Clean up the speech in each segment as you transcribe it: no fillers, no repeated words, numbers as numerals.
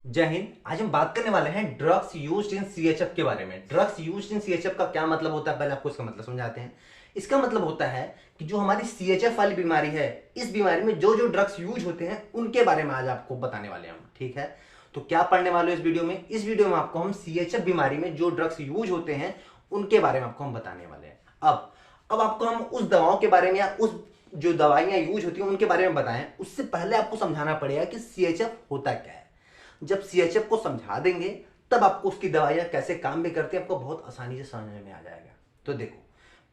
जय हिंद। आज हम बात करने वाले हैं ड्रग्स यूज्ड इन सीएचएफ के बारे में। ड्रग्स यूज्ड इन सीएचएफ का क्या मतलब होता है, पहले आपको इसका मतलब समझाते हैं। इसका मतलब होता है कि जो हमारी सीएचएफ वाली बीमारी है, इस बीमारी में जो जो ड्रग्स यूज होते हैं उनके बारे में आज आपको बताने वाले हैं हम। ठीक है, तो क्या पढ़ने वाले हो इस वीडियो में? इस वीडियो में आपको हम सीएचएफ बीमारी में जो ड्रग्स यूज होते हैं उनके बारे में आपको हम बताने वाले हैं। अब आपको हम उस दवाओं के बारे में या उस जो दवाइयां यूज होती हैं उनके बारे में बताएं, उससे पहले आपको समझाना पड़ेगा कि सीएचएफ होता क्या है। जब सीएचएफ को समझा देंगे तब आपको उसकी दवाइयां कैसे काम भी करती है आपको बहुत आसानी से समझ में आ जाएगा। तो देखो,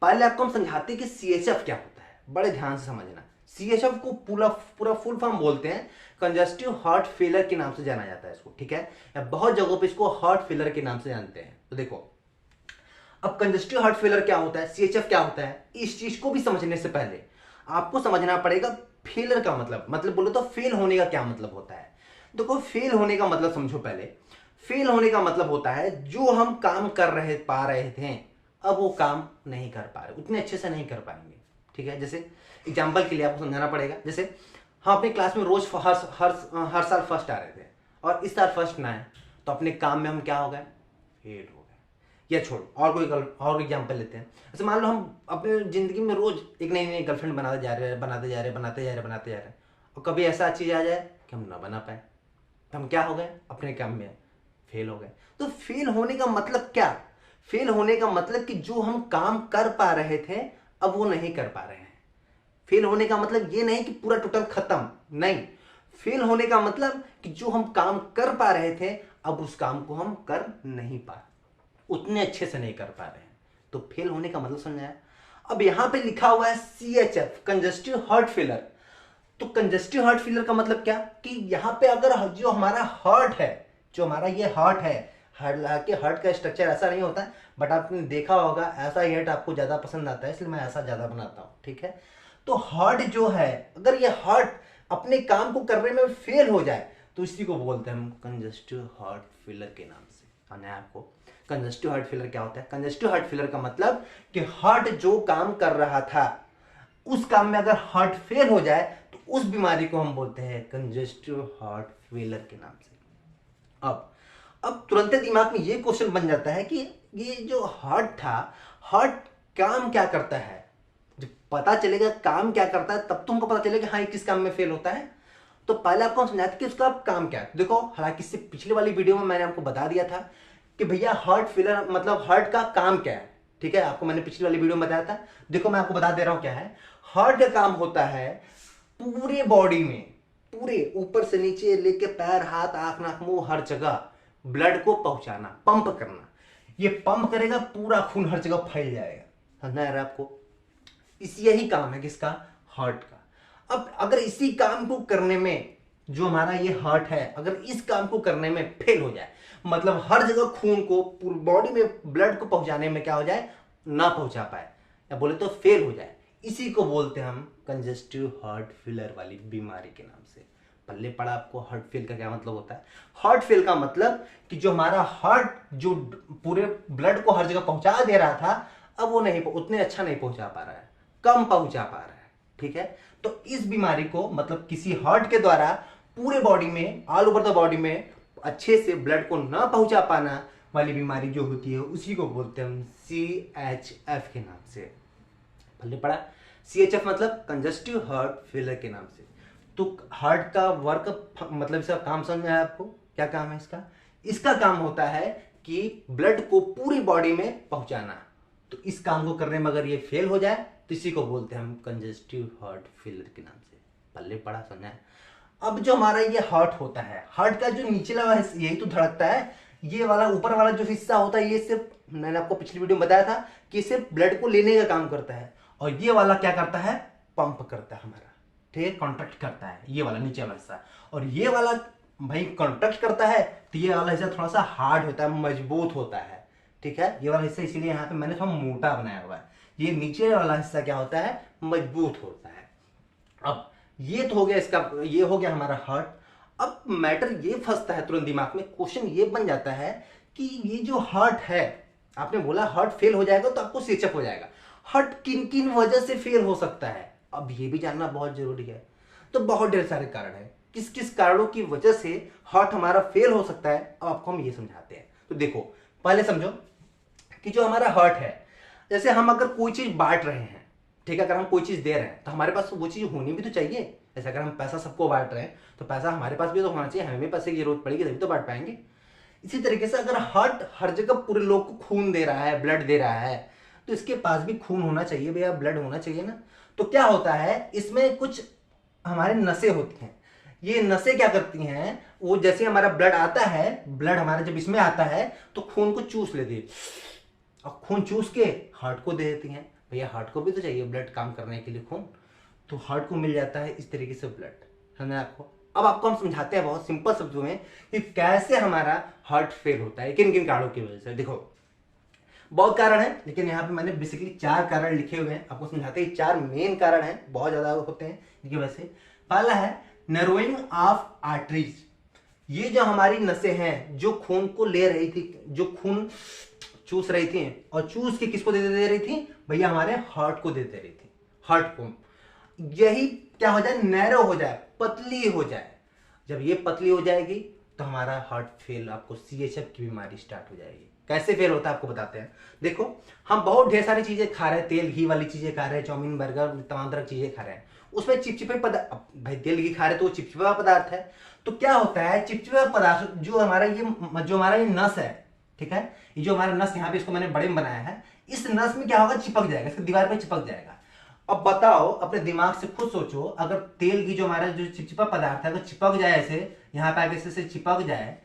पहले आपको हम समझाते हैं कि सीएचएफ क्या होता है। बड़े ध्यान से समझना। सीएचएफ को पूरा पूरा फुल फॉर्म बोलते हैं कंजस्टिव हार्ट फेलर के नाम से जाना जाता है इसको। ठीक है, या बहुत जगहों पे इसको हार्ट फेलर के नाम से जानते हैं। तो देखो, अब कंजस्टिव हार्ट फेलर क्या होता है, सीएचएफ क्या होता है, इस चीज को भी समझने से पहले आपको समझना पड़ेगा फेलर का मतलब बोलो तो फेल होने का क्या मतलब होता है। देखो, फेल होने का मतलब समझो पहले। फेल होने का मतलब होता है जो हम काम कर पा रहे थे, अब वो काम नहीं कर पा रहे, उतने अच्छे से नहीं कर पाएंगे। ठीक है, जैसे एग्जाम्पल के लिए आपको समझाना पड़ेगा। जैसे हम अपनी क्लास में रोज हर साल फर्स्ट आ रहे थे और इस साल फर्स्ट ना आए तो अपने काम में हम क्या हो गए, फेल हो गए। या छोड़ो, और एग्जाम्पल लेते हैं। जैसे मान लो हम अपने जिंदगी में रोज एक नई नई गर्लफ्रेंड बनाते जा रहे हैं और कभी ऐसा चीज आ जाए कि हम ना बना पाए तो हम क्या हो गए, अपने काम में फेल हो गए। तो फेल होने का मतलब क्या? फेल होने का मतलब कि जो हम काम कर पा रहे थे अब वो नहीं कर पा रहे हैं। फेल होने का मतलब ये नहीं कि पूरा टोटल खत्म, नहीं। फेल होने का मतलब कि जो हम काम कर पा रहे थे अब उस काम को हम कर नहीं पा, उतने अच्छे से नहीं कर पा रहे हैं। तो फेल होने का मतलब समझाया। अब यहां पे लिखा हुआ है सीएचएफ, कंजस्टिव हार्ट फेलर। तो कंजस्टिव हार्ट फेलियर का मतलब क्या कि यहाँ पे अगर जो हमारा हार्ट है, जो हमारा ये हार्ट है, हालांकि हार्ट का स्ट्रक्चर ऐसा नहीं होता है, बट आपने देखा होगा ऐसा ही हार्ट आपको ज्यादा पसंद आता है, इसलिए मैं ऐसा ज्यादा बनाता हूँ। ठीक है, तो हार्ट जो है, अगर ये हार्ट अपने काम को करने में फेल हो जाए तो इसी को बोलते हैं हम कंजस्टिव हार्ट फेलियर के नाम से। आना है आपको कंजस्टिव हार्ट फेलियर क्या होता है। कंजस्टिव हार्ट फेलियर का मतलब कि हार्ट जो काम कर रहा था उस काम में अगर हार्ट फेल हो जाए तो उस बीमारी को हम बोलते हैं कंजेस्टिव हार्ट फेलियर के नाम से। अब तुरंत दिमाग में ये क्वेश्चन बन जाता है कि ये जो हार्ट था, हार्ट काम क्या करता है? जब पता चलेगा काम क्या करता है तब तुमको पता चलेगा हाँ ये किस काम में फेल होता है। तो पहले आपको हम समझाते कि उसका काम क्या है। देखो, हालांकि इससे पिछले वाली वीडियो में मैंने आपको बता दिया था कि भैया हार्ट फेलियर मतलब हार्ट का काम क्या है। ठीक है, आपको मैंने पिछली वाली वीडियो में बताया था। देखो, मैं आपको बता दे रहा हूं क्या है। हार्ट का काम होता है पूरे बॉडी में, पूरे ऊपर से नीचे लेके पैर, हाथ, आंख, नाक, मुंह, हर जगह ब्लड को पहुंचाना, पंप करना। ये पंप करेगा, पूरा खून हर जगह फैल जाएगा। समझना है आपको? यही काम है किसका, हार्ट का। अब अगर इसी काम को करने में, जो हमारा ये हार्ट है, अगर इस काम को करने में फेल हो जाए, मतलब हर जगह खून को पूरी बॉडी में ब्लड को पहुंचाने में क्या हो जाए, ना पहुंचा पाए, या बोले तो फेल हो जाए, इसी को बोलते हैं हम कंजेस्टिव हार्ट फेलियर वाली बीमारी के नाम से। पल्ले पड़ा आपको हार्ट फेल का क्या मतलब होता है। हार्ट फेल का मतलब कि जो हमारा हार्ट जो पूरे ब्लड को हर जगह पहुंचा दे रहा था अब वो नहीं, उतने अच्छा नहीं पहुंचा पा रहा है, कम पहुंचा पा रहा है। ठीक है, तो इस बीमारी को मतलब किसी हार्ट के द्वारा पूरे बॉडी में, ऑल ओवर द बॉडी में अच्छे से ब्लड को ना पहुंचा पाना वाली बीमारी जो होती है उसी को बोलते हैं हम CHF के नाम से। पल्ले पड़ा CHF मतलब कंजस्टिव हार्ट फेलियर के नाम से। तो हार्ट का वर्क मतलब इसका काम समझ में आया आपको? क्या काम है इसका? इसका काम होता है कि ब्लड को पूरी बॉडी में पहुंचाना। तो इस काम को करने में अगर ये फेल हो जाए तो इसी को बोलते हैं हम कंजेस्टिव हार्ट फेलियर के नाम से। पल्ले पड़ा, समझा है? अब जो हमारा ये हार्ट होता है, हार्ट का जो निचला हिस्सा यही तो धड़कता है, ये वाला ऊपर वाला जो हिस्सा होता है ये सिर्फ, मैंने आपको पिछली वीडियो में बताया था कि सिर्फ ब्लड को लेने का काम करता है, और ये वाला क्या करता है, पंप करता है हमारा। ठीक है, कॉन्ट्रैक्ट करता है ये वाला नीचे वाला हिस्सा, और ये वाला भाई कॉन्ट्रैक्ट करता है तो ये वाला हिस्सा थोड़ा सा हार्ड होता है, मजबूत होता है। ठीक है, ये वाला हिस्सा इसीलिए यहाँ पे मैंने थोड़ा मोटा बनाया हुआ है, ये नीचे वाला हिस्सा क्या होता है, मजबूत होता है। अब ये तो हो गया इसका, ये हो गया हमारा हार्ट। अब मैटर ये फंसता है तुरंत दिमाग में, क्वेश्चन ये बन जाता है कि ये जो हार्ट है, आपने बोला हार्ट फेल हो जाएगा तो आपको सीएचएफ हो जाएगा, हार्ट किन किन वजह से फेल हो सकता है, अब ये भी जानना बहुत जरूरी है। तो बहुत ढेर सारे कारण है किस किस कारणों की वजह से हार्ट हमारा फेल हो सकता है, अब आपको हम ये समझाते हैं। तो देखो, पहले समझो कि जो हमारा हार्ट है, जैसे हम अगर कोई चीज बांट रहे हैं, ठीक है, अगर हम कोई चीज दे रहे हैं तो हमारे पास वो चीज होनी भी तो चाहिए। जैसे अगर हम पैसा सबको बांट रहे हैं तो पैसा हमारे पास भी तो होना चाहिए, हमें भी पैसे की जरूरत पड़ेगी तभी तो बांट पाएंगे। इसी तरीके से अगर हार्ट हर जगह पूरे लोग को खून दे रहा है, ब्लड दे रहा है, तो इसके पास भी खून होना चाहिए भैया, ब्लड होना चाहिए ना। तो क्या होता है, इसमें कुछ हमारे नसें होती हैं। ये नसें क्या करती हैं, वो जैसे हमारा ब्लड आता है, ब्लड हमारा जब इसमें आता है तो खून को चूस लेती है, और खून चूस के हार्ट को दे देती हैं। भैया हार्ट को भी तो चाहिए ब्लड काम करने के लिए खून, तो हार्ट को मिल जाता है इस तरीके से ब्लड, है ना आपको। अब आपको हम समझाते हैं बहुत सिंपल शब्दों में कि कैसे हमारा हार्ट फेल होता है, किन किन कारणों की वजह से। देखो, बहुत कारण है, लेकिन यहाँ पे मैंने बेसिकली 4 कारण लिखे हुए हैं, आपको समझाते हैं। 4 मेन कारण हैं, बहुत ज्यादा होते हैं इनकी वजह से। पहला है नर्विंग ऑफ आर्टरीज। ये जो हमारी नसें हैं, जो खून को ले रही थी, जो खून चूस रही थी, और चूस के किसको दे रही थी भैया, हमारे हार्ट को दे रही थी, हार्ट को। यही क्या हो जाए, नैरो हो जाए, पतली हो जाए। जब ये पतली हो जाएगी तो हमारा हार्ट फेल, आपको सीएचएफ की बीमारी स्टार्ट हो जाएगी। कैसे फेल होता है आपको बताते हैं। देखो, हम बहुत ढेर सारी चीजें खा रहे हैं, तेल घी वाली चीजें खा रहे हैं, चाउमीन बर्गर तमाम तरह की चीजें खा रहे हैं, उसमें चिपचिपे पदार्थ, भाई तेल घी खा रहे हैं तो वो चिपचिपा पदार्थ है। तो क्या होता है, चिपचिपा पदार्थ जो हमारा ये नस है, ठीक है, ये जो हमारा नस यहाँ पे इसको मैंने बड़े में बनाया है, इस नस में क्या होगा, चिपक जाएगा, इसकी दीवार पे चिपक जाएगा। अब बताओ, अपने दिमाग से खुद सोचो, अगर तेल की जो हमारा जो चिपचिपा पदार्थ है अगर चिपक जाए, ऐसे यहाँ पे आगे से चिपक जाए,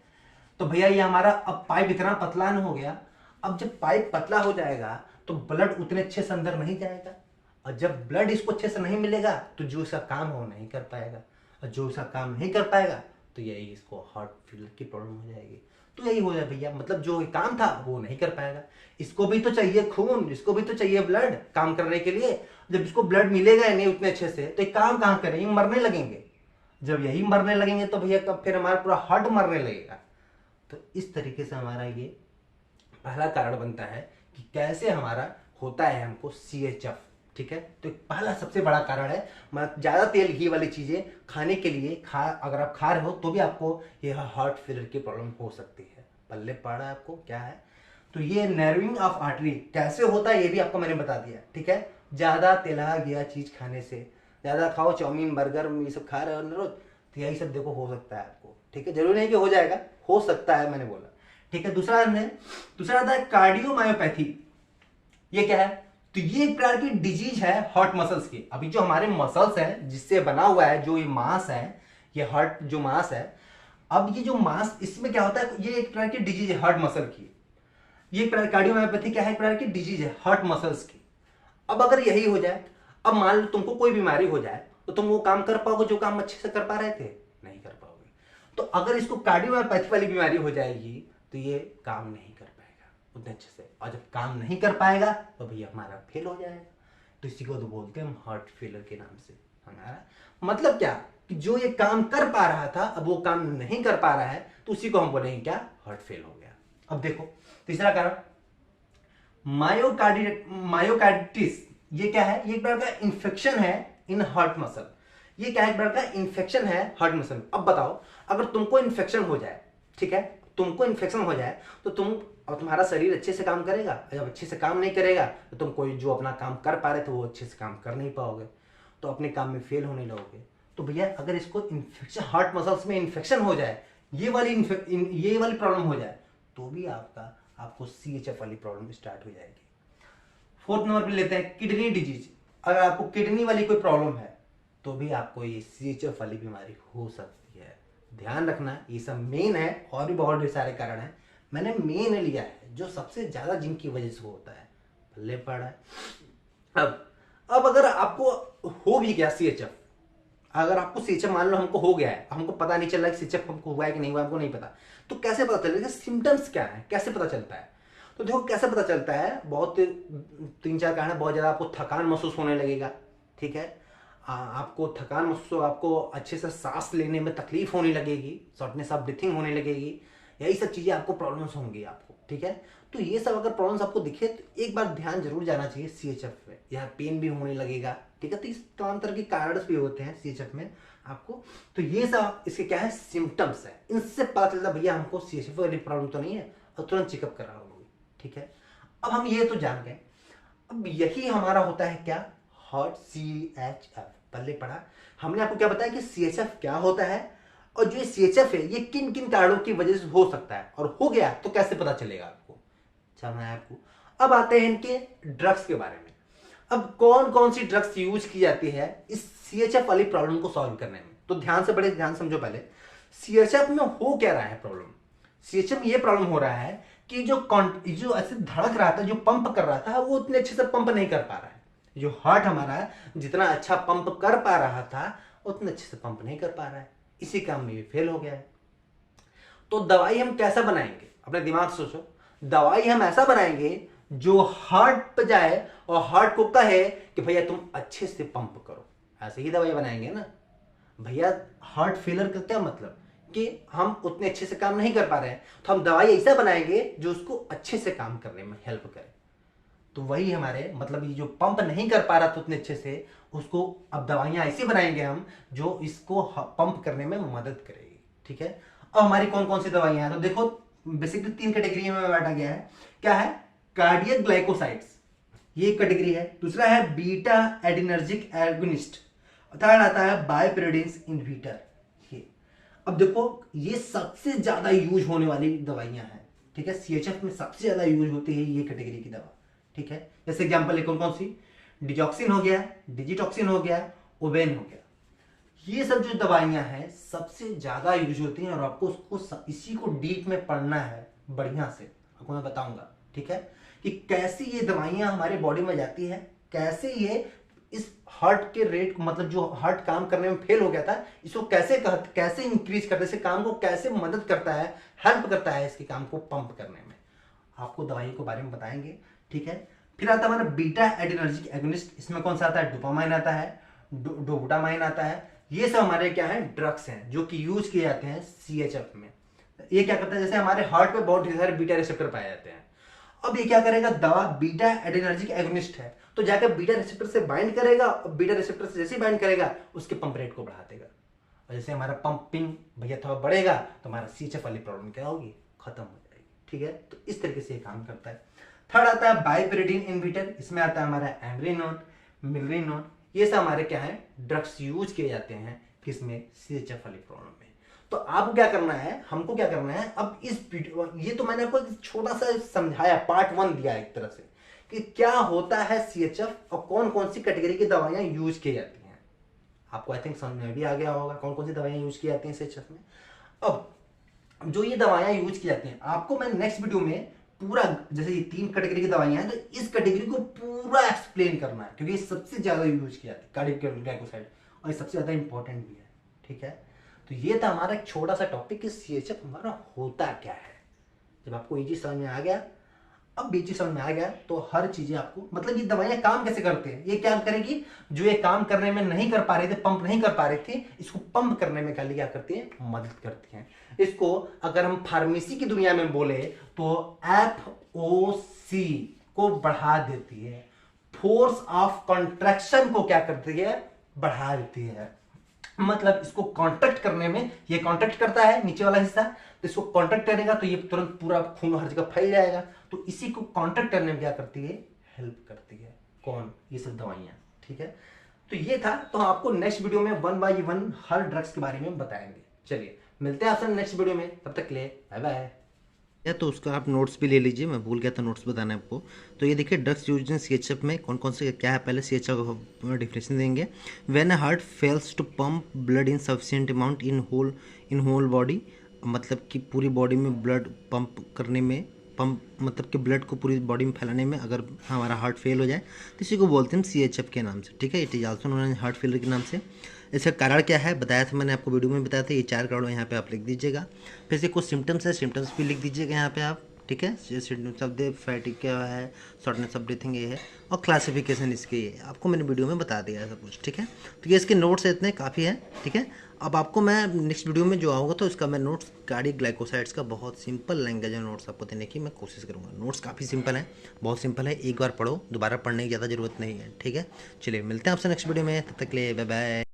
तो भैया ये हमारा अब पाइप इतना पतला न हो गया। अब जब पाइप पतला हो जाएगा तो ब्लड उतने अच्छे से अंदर नहीं जाएगा, और जब ब्लड इसको अच्छे से नहीं मिलेगा तो जो इसका काम हो नहीं कर पाएगा, और जो इसका काम नहीं कर पाएगा तो यही इसको हार्ट फेलियर की प्रॉब्लम हो जाएगी। तो यही हो जाए भैया, मतलब जो काम था वो नहीं कर पाएगा। इसको भी तो चाहिए खून, इसको भी तो चाहिए ब्लड काम करने के लिए। जब इसको ब्लड मिलेगा नहीं उतने अच्छे से तो एक काम कहां करेंगे, मरने लगेंगे। जब यही मरने लगेंगे तो भैया कब फिर हमारा पूरा हार्ट मरने लगेगा। तो इस तरीके से हमारा ये पहला कारण बनता है कि कैसे हमारा होता है हमको सीएचएफ, ठीक है। तो पहला सबसे बड़ा कारण है, ज्यादा तेल घी वाली चीजें खाने के लिए अगर आप खा रहे हो तो भी आपको यह हार्ट फेलियर की प्रॉब्लम हो सकती है। पल्ले पड़ा है आपको क्या है। तो ये नर्विंग ऑफ आर्टरी कैसे होता है ये भी आपको मैंने बता दिया, ठीक है। ज्यादा तेला गया चीज खाने से, ज्यादा खाओ, चाउमीन बर्गर ये सब खा रहे हो रोज, तो यही सब देखो हो सकता है आपको, ठीक है। जरूरी नहीं कि हो जाएगा, हो सकता है, मैंने बोला, ठीक है। दूसरा आता है कार्डियोमायोपैथी। ये क्या है, तो ये एक प्रकार की डिजीज है हार्ट मसल्स की। अभी जो हमारे मसल्स है जिससे बना हुआ है, जो ये मांस है, ये हार्ट जो मांस है, अब ये जो मांस, इसमें क्या होता है, ये एक प्रकार की डिजीज है हार्ट मसल की। ये कार्डियोमायोपैथी क्या है, एक प्रकार की डिजीज है हार्ट मसल्स की। अब अगर यही हो जाए, अब मान लो तुमको कोई बीमारी हो जाए तो तुम वो काम कर पाओगे जो काम अच्छे से कर पा रहे थे, नहीं कर पाओगे। तो अगर इसको कार्डियोमायोपैथी वाली बीमारी हो जाएगी तो ये काम नहीं कर पाएगा उतने अच्छे से, और जब काम नहीं कर पाएगा तो भैया हमारा फेल हो जाएगा। तो इसी को तो बोलते हैं हम हार्ट फेलियर के नाम से। हमारा मतलब क्या कि जो ये काम कर पा रहा था अब वो काम नहीं कर पा रहा है, तो उसी को हम बोलेंगे क्या, हार्ट फेल हो गया। अब देखो तीसरा कारण मायोकार्डिटिस। ये क्या है, ये एक प्रकार का इंफेक्शन है इन हार्ट मसल। ये क्या है, एक प्रकार का इंफेक्शन है हार्ट मसल। अब बताओ, अगर तुमको इंफेक्शन हो जाए, ठीक है, तुमको इंफेक्शन हो जाए तो तुम्हारा शरीर अच्छे से काम करेगा। जब अच्छे से काम नहीं करेगा तो तुम कोई जो अपना काम कर पा रहे थे वो अच्छे से काम कर नहीं पाओगे, तो अपने काम में फेल होने लगोगे। तो भैया अगर इसको इंफेक्शन, हार्ट मसल्स में इंफेक्शन हो जाए, ये वाली प्रॉब्लम हो जाए, तो भी आपको सीएचएफ वाली प्रॉब्लम स्टार्ट हो जाएगी। फोर्थ नंबर पे लेते हैं किडनी डिजीज। अगर आपको किडनी वाली कोई प्रॉब्लम है तो भी आपको ये सीएचएफ वाली बीमारी हो सकती है। ध्यान रखना, ये सब मेन है, और भी बहुत ढेर सारे कारण हैं, मैंने मेन लिया है जो सबसे ज्यादा जिनकी वजह से होता है। पल्ले पड़ा है। अब अगर आपको हो भी गया सीएचएफ, अगर आपको सीएचएफ मान लो हमको हो गया है, हमको पता नहीं चल रहा है सीएचएफ हमको हुआ है कि नहीं हुआ, हमको नहीं पता, तो कैसे पता चलेगा, सिम्टम्स क्या है, कैसे पता चलता है। तो देखो कैसे पता चलता है, बहुत 3-4 कारण है। बहुत ज्यादा आपको थकान महसूस होने लगेगा, ठीक है, आपको थकान महसूस, आपको अच्छे से सांस लेने में तकलीफ होने लगेगी, शॉर्टनेस ऑफ ब्रीथिंग होने लगेगी, यही सब चीजें आपको प्रॉब्लम्स होंगी आपको, ठीक है। तो ये सब अगर प्रॉब्लम्स आपको दिखे तो एक बार ध्यान जरूर जाना चाहिए सीएचएफ में। यहाँ पेन भी होने लगेगा, ठीक है। तो इस तमाम तरह के कारण भी होते हैं सीएचएफ में, आपको। तो ये सब इसके क्या है, सिम्टम्स है, इनसे पता चलता है भैया हमको सीएचएफ वाली प्रॉब्लम तो नहीं है, और तुरंत चेकअप करा होगी। ठीक है, अब हम ये तो जान गए। अब यही हमारा होता है क्या, हार्ट सीएचएफ। पहले पढ़ा हमने, आपको क्या बताया कि सीएचएफ क्या होता है, और जो सीएचएफ है ये किन किन कारणों की वजह से हो सकता है, और हो गया तो कैसे पता चलेगा आपको, समझ आया आपको। अब आते हैं इनके ड्रग्स के बारे में। अब कौन कौन सी ड्रग्स यूज की जाती है इस सीएचएफ वाली प्रॉब्लम को सॉल्व करने में, तो ध्यान से, बड़े ध्यान समझो। पहले सीएचएफ में हो क्या रहा है प्रॉब्लम, सीएचएफ में ये प्रॉब्लम हो रहा है कि जो ऐसे धड़क रहा था, जो पंप कर रहा था, वो उतने अच्छे से पंप नहीं कर पा रहा है। जो हार्ट हमारा जितना अच्छा पंप कर पा रहा था उतने अच्छे से पंप नहीं कर पा रहा है, इसी काम में ये फेल हो गया है। तो दवाई हम कैसा बनाएंगे, अपने दिमाग से सोचो। दवाई हम ऐसा बनाएंगे जो हार्ट पे जाए और हार्ट को कहे कि भैया तुम अच्छे से पंप करो, ऐसे ही दवाई बनाएंगे ना भैया। हार्ट फेलर का क्या मतलब कि हम उतने अच्छे से काम नहीं कर पा रहे हैं, तो हम दवाई ऐसा बनाएंगे जो उसको अच्छे से काम करने में हेल्प करे। तो वही हमारे मतलब, ये जो पंप नहीं कर पा रहा था उतने अच्छे से, उसको अब दवाइयां ऐसी बनाएंगे हम जो इसको पंप करने में मदद करेगी। ठीक है, अब हमारी कौन कौन सी दवाइयां हैं, तो देखो बेसिकली 3 कैटेगरी में बांटा गया है। क्या है, कार्डियक ग्लाइकोसाइड्स, ये एक कैटेगरी है। दूसरा है बीटा एडिनर्जिक एगोनिस्ट, थर्ड आता है बायोपेरिडिन्स इनहिबिटर। ये अब देखो, ये सबसे ज्यादा यूज होने वाली दवाइयां हैं। ठीक है, सीएचएफ में सबसे ज्यादा यूज होती है ये कैटेगरी की दवा। ठीक है, जैसे एग्जांपल है कौन कौन सी, डिजॉक्सिन हो गया, डिजिटॉक्सिन हो गया, ओबेन हो गया। ये सब जो दवाइयां हैं सबसे ज्यादा यूज होती हैं, और आपको उसको इसी को डीप में पढ़ना है बढ़िया से, आपको मैं बताऊंगा। ठीक है, कि कैसे ये दवाइयां हमारे बॉडी में जाती है, कैसे ये इस हार्ट के रेट, मतलब जो हार्ट काम करने में फेल हो गया था, इसको कैसे इंक्रीज करते, इसे काम को कैसे मदद करता है, हेल्प करता है इसके काम को पंप करने में, आपको दवाई के बारे में बताएंगे। ठीक है, फिर आता है हमारा बीटा एडिनर्जिक एगोनिस्ट, इसमें कौन सा आता है, डोपामाइन आता है, डोबुटामाइन आता है। ये सब हमारे क्या है, ड्रग्स हैं जो कि यूज किए जाते हैं सीएचएफ में। ये क्या करता है, जैसे हमारे हार्ट पे बहुत ढेर सारे बीटा रिसेप्टर पाए जाते हैं। अब ये क्या करेगा, दवा बीटा एडिनर्जिक एगोनिस्ट है, तो जाकर बीटा रिसेप्टर से बाइंड करेगा, और बीटा रिसेप्टर से जैसे ही बाइंड करेगा उसके पंप रेट को बढ़ा देगा, और जैसे हमारा पंपिंग भैया थोड़ा बढ़ेगा तो हमारा सीएचएफ वाली प्रॉब्लम क्या होगी, खत्म हो जाएगी। ठीक है, तो इस तरीके से ये काम करता है। थर्ड आता है बायोपेरिडिन इनहिबिटर, इसमें आता है हमारा एम्ब्रिनोन, मिलरिनोन। ये सब हमारे क्या है, ड्रग्स यूज किए जाते हैं किसमें, सीएचएफ वाली प्रॉब्लम में। तो आपको क्या करना है, हमको क्या करना है, अब इस वीडियो, ये तो मैंने आपको छोटा सा समझाया, पार्ट 1 दिया एक तरह से कि क्या होता है सीएचएफ और कौन कौन सी कैटेगरी की दवाइयां यूज की जाती हैं। आपको आई थिंक समझ में भी आ गया होगा कौन कौन सी दवाइयां यूज की जाती हैं सीएचएफ में। अब जो ये दवाइयां यूज की जाती हैं, आपको मैं नेक्स्ट वीडियो में पूरा, जैसे ये 3 कैटेगरी की दवाइयां हैं, तो इस कैटेगरी को पूरा एक्सप्लेन करना है, क्योंकि ये सबसे ज्यादा यूज की जाती है कार्डियक ग्लाइकोसाइड, और ये सबसे ज्यादा इंपॉर्टेंट भी है। ठीक है, तो ये था हमारा एक छोटा सा टॉपिक कि सीएचएफ हमारा होता क्या है। जब आपको ये चीज समझ में आ गया, अब ये चीज समझ में आ गया, तो हर चीजें आपको, मतलब ये दवाइयां काम कैसे करते हैं, ये क्या करेगी, जो ये काम करने में नहीं कर पा रहे थे, पंप नहीं कर पा रहे थे, इसको पंप करने में क्या करती है, मदद करती हैं। इसको अगर हम फार्मेसी की दुनिया में बोले तो एफओसी को बढ़ा देती है, फोर्स ऑफ कॉन्ट्रैक्शन को क्या करती है, बढ़ा देती है। मतलब इसको कांटेक्ट करने में, ये कांटेक्ट करता है नीचे वाला हिस्सा, तो इसको कांटेक्ट करेगा तो ये तुरंत पूरा खून हर जगह फैल जाएगा, तो इसी को कांटेक्ट करने में क्या करती है, हेल्प करती है। कौन, ये सब दवाइयां। ठीक है, तो ये था, तो आपको नेक्स्ट वीडियो में 1 by 1 हर ड्रग्स के बारे में बताएंगे। चलिए मिलते हैं आपसे नेक्स्ट वीडियो में, तब तक के लिए बाय बाय। या तो उसका आप नोट्स भी ले लीजिए, मैं भूल गया था नोट्स बताना आपको। तो ये देखिए ड्रग्स यूज इन सीएचएफ में कौन कौन से क्या है, पहले सीएचएफ का डिफिनेशन देंगे। When a heart fails to pump blood insufficient amount in whole body, मतलब कि पूरी बॉडी में ब्लड पंप करने में, पंप मतलब कि ब्लड को पूरी बॉडी में फैलाने में अगर हमारा हार्ट फेल हो जाए तो इसी को बोलते हैं सीएचएफ के नाम से। ठीक है, it is also known as heart failure के नाम से। इसका कारण क्या है बताया था मैंने आपको, वीडियो में बताया था। ये 4 कारण यहाँ पे आप लिख दीजिएगा, फिर से कुछ सिम्टम्स है, सिम्टम्स भी लिख दीजिएगा यहाँ पे आप। ठीक है, सिम्टम्स ऑफ द फैटिग क्या है, शॉर्टनेस ऑफ ब्रीथिंग ये है, और क्लासिफिकेशन इसके ये आपको मैंने वीडियो में बता दिया है सब कुछ। ठीक है, तो ये इसके नोट्स है, इतने काफ़ी है। ठीक है, अब आपको मैं नेक्स्ट वीडियो में जो आऊँगा तो इसका मैं नोट्स कार्डियक ग्लाइकोसाइड्स का बहुत सिंपल लैंग्वेज में नोट्स आपको देने की मैं कोशिश करूँगा। नोट्स काफ़ी सिंपल है, बहुत सिंपल है, एक बार पढ़ो, दोबारा पढ़ने की ज़्यादा ज़रूरत नहीं है। ठीक है, चलिए मिलते हैं आपसे नेक्स्ट वीडियो में, तब तक के लिए बाय बाय।